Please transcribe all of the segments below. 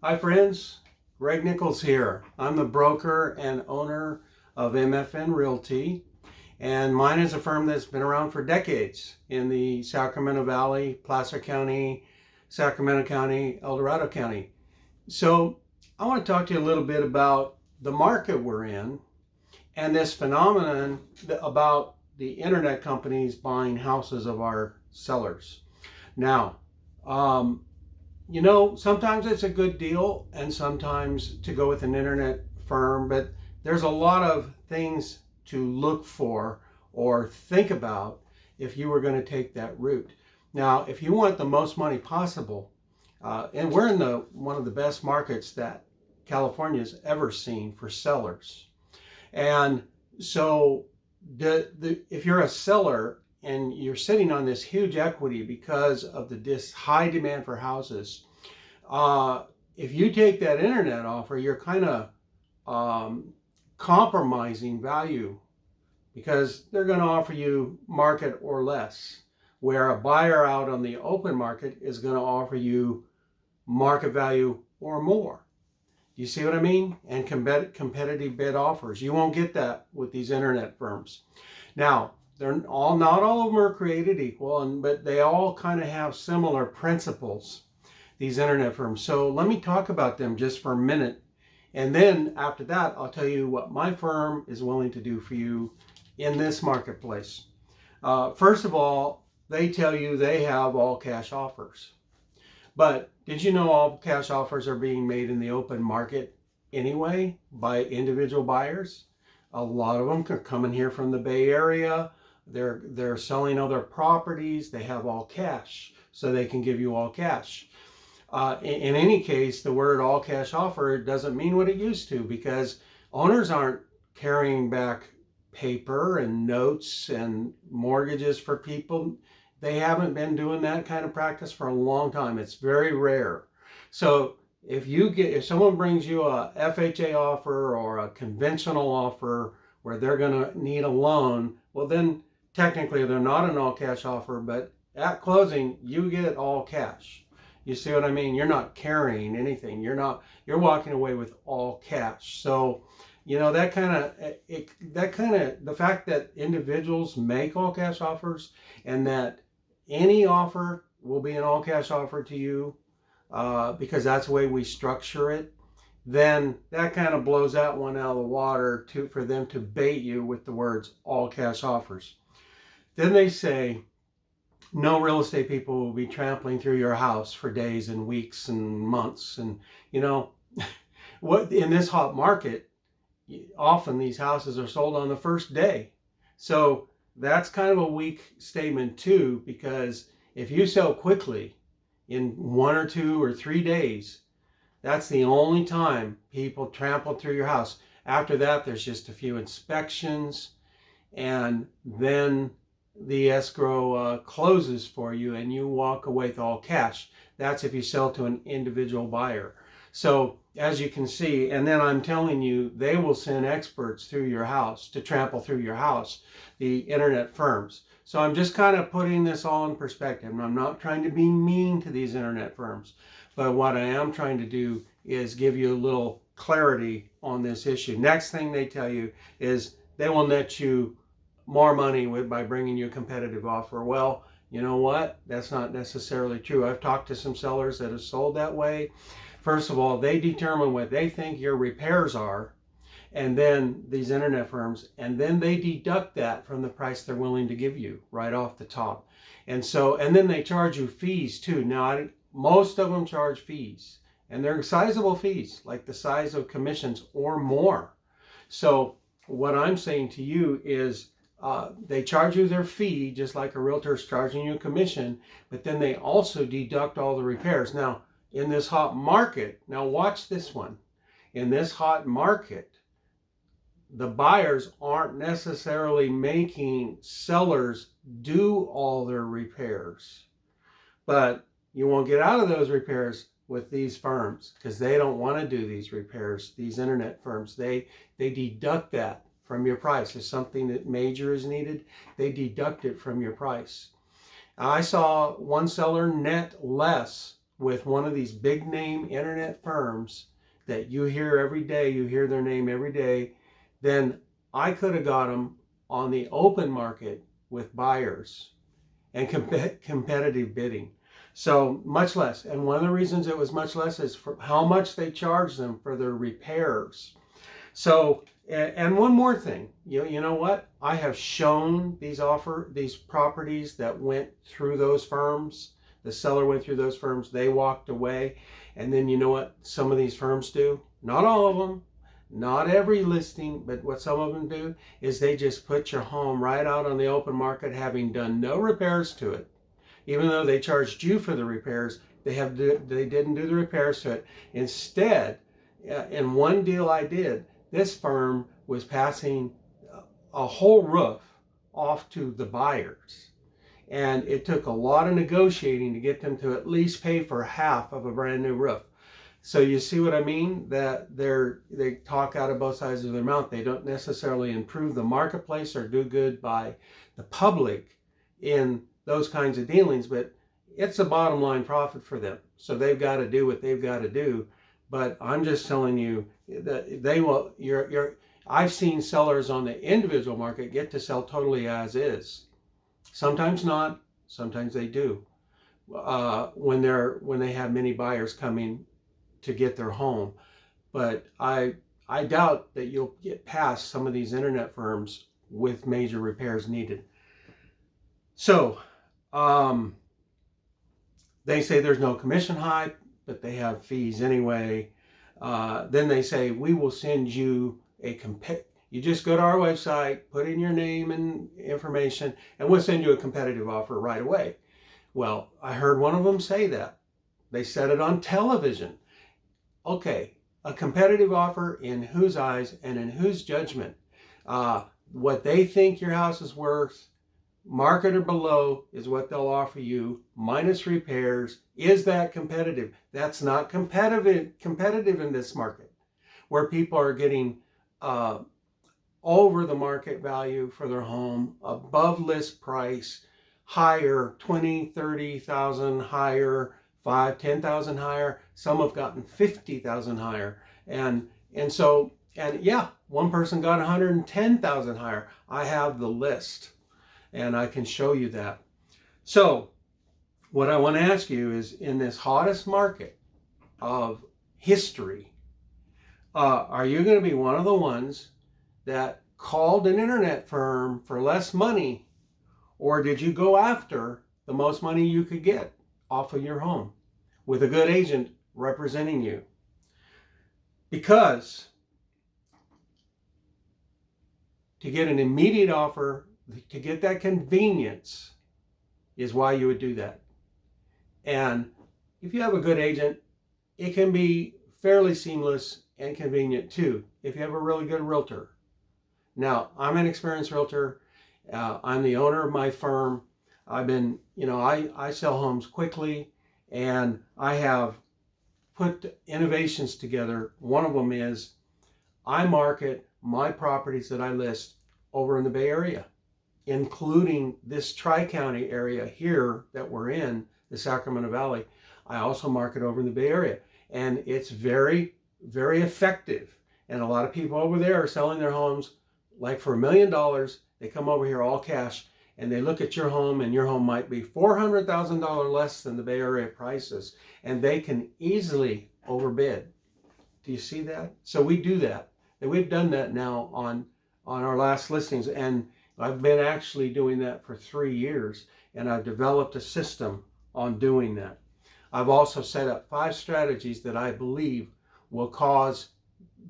Hi friends, Greg Nichols here. I'm the broker and owner of MFN Realty, and mine is a firm that's been around for decades in the Sacramento Valley, Placer County, Sacramento County, El Dorado County. So I want to talk to you a little bit about the market we're in and this phenomenon about the internet companies buying houses of our sellers. Now, sometimes it's a good deal and sometimes to go with an internet firm, but there's a lot of things to look for or think about if you were going to take that route. Now, if you want the most money possible, and we're in one of the best markets that California's ever seen for sellers. And so if you're a seller and you're sitting on this huge equity because of this high demand for houses, if you take that internet offer, you're kind of compromising value because they're going to offer you market or less, where a buyer out on the open market is going to offer you market value or more. You see what I mean? And competitive bid offers. You won't get that with these internet firms. Now, not all of them are created equal, but they all kind of have similar principles, these internet firms. So let me talk about them just for a minute. And then after that, I'll tell you what my firm is willing to do for you in this marketplace. First of all, they tell you they have all cash offers. But did you know all cash offers are being made in the open market anyway by individual buyers? A lot of them are coming here from the Bay Area. They're selling other properties. They have all cash, so they can give you all cash. In any case, the word all cash offer doesn't mean what it used to, because owners aren't carrying back paper and notes and mortgages for people. They haven't been doing that kind of practice for a long time. It's very rare. So if someone brings you a FHA offer or a conventional offer where they're going to need a loan, well then technically they're not an all cash offer, but at closing you get all cash. You see what I mean? You're not carrying anything. You're walking away with all cash. So, the fact that individuals make all cash offers and that any offer will be an all cash offer to you, because that's the way we structure it, then that kind of blows that one out of the water for them to bait you with the words all cash offers. Then they say, no real estate people will be trampling through your house for days and weeks and months. And what in this hot market, often these houses are sold on the first day. So that's kind of a weak statement too, because if you sell quickly in 1 or 2 or 3 days, that's the only time people trample through your house. After that, there's just a few inspections, and then the escrow closes for you and you walk away with all cash. That's if you sell to an individual buyer. So as you can see, and then I'm telling you, they will send experts through your house to trample through your house, the internet firms. So I'm just kind of putting this all in perspective. And I'm not trying to be mean to these internet firms, but what I am trying to do is give you a little clarity on this issue. Next thing they tell you is they will net you more money by bringing you a competitive offer. Well, you know what? That's not necessarily true. I've talked to some sellers that have sold that way. First of all, they determine what they think your repairs are, and then these internet firms, and then they deduct that from the price they're willing to give you right off the top. And then they charge you fees too. Now, most of them charge fees, and they're sizable fees, like the size of commissions or more. So what I'm saying to you is, they charge you their fee just like a realtor is charging you a commission, but then they also deduct all the repairs. Now, in this hot market, now watch this one. In this hot market, the buyers aren't necessarily making sellers do all their repairs, but you won't get out of those repairs with these firms because they don't want to do these repairs. These internet firms, they deduct that from your price. If something that major is needed, they deduct it from your price. I saw one seller net less with one of these big name internet firms that you hear every day, you hear their name every day, then I could have got them on the open market with buyers and competitive bidding. So much less. And one of the reasons it was much less is for how much they charge them for their repairs. So, and one more thing, you know what? I have shown these properties that went through those firms. The seller went through those firms, they walked away. And then you know what some of these firms do? Not all of them, not every listing, but what some of them do is they just put your home right out on the open market, having done no repairs to it. Even though they charged you for the repairs, they didn't do the repairs to it. Instead, in one deal I did, this firm was passing a whole roof off to the buyers. And it took a lot of negotiating to get them to at least pay for half of a brand new roof. So you see what I mean? That they talk out of both sides of their mouth. They don't necessarily improve the marketplace or do good by the public in those kinds of dealings, but it's a bottom line profit for them. So they've got to do what they've got to do. But I'm just telling you that they will. I've seen sellers on the individual market get to sell totally as is. Sometimes not. Sometimes they do. When they have many buyers coming to get their home. But I doubt that you'll get past some of these internet firms with major repairs needed. So they say there's no commission hype, but they have fees anyway. Then they say, we will send you you just go to our website, put in your name and information, and we'll send you a competitive offer right away. Well, I heard one of them say that. They said it on television. Okay, a competitive offer in whose eyes and in whose judgment? What they think your house is worth, market or below, is what they'll offer you, minus repairs. Is that competitive? That's not competitive in this market, where people are getting over the market value for their home, above list price, higher, 20, 30,000 higher, 5, 10,000 higher. Some have gotten 50,000 higher. And yeah, one person got 110,000 higher. I have the list and I can show you that. So what I want to ask you is, in this hottest market of history, are you going to be one of the ones that called an internet firm for less money, or did you go after the most money you could get off of your home with a good agent representing you? Because to get an immediate offer, to get that convenience, is why you would do that. And if you have a good agent, it can be fairly seamless and convenient too, if you have a really good realtor. Now, I'm an experienced realtor. I'm the owner of my firm. I've been, I sell homes quickly, and I have put innovations together. One of them is I market my properties that I list over in the Bay Area, including this Tri-County area here that we're in, the Sacramento Valley. I also market over in the Bay Area, and it's very, very effective. And a lot of people over there are selling their homes like for $1 million. They come over here all cash, and they look at your home, and your home might be $400,000 less than the Bay Area prices, and they can easily overbid. Do you see that? So we do that, and we've done that now on our last listings, and I've been actually doing that for 3 years, and I've developed a system on doing that. I've also set up 5 strategies that I believe will cause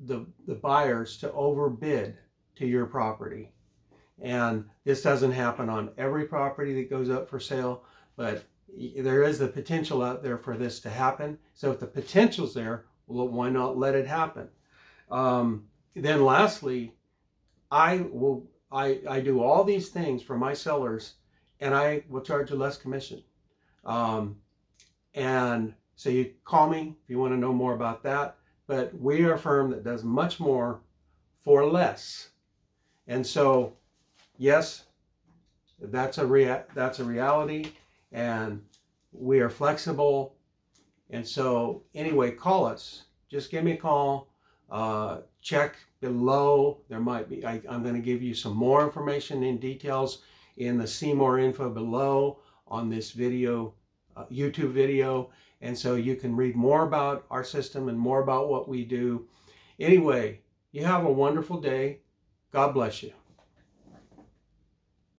the buyers to overbid to your property. And this doesn't happen on every property that goes up for sale, but there is the potential out there for this to happen. So if the potential's there, well, why not let it happen? Then lastly, I do all these things for my sellers, and I will charge you less commission. And so you call me if you want to know more about that. But we are a firm that does much more for less. And so, yes, that's a reality, and we are flexible. And so anyway, call us. Just give me a call. Check below. There might be, I'm going to give you some more information and details in the see more info below on this video, YouTube video. And so you can read more about our system and more about what we do. Anyway, you have a wonderful day. God bless you.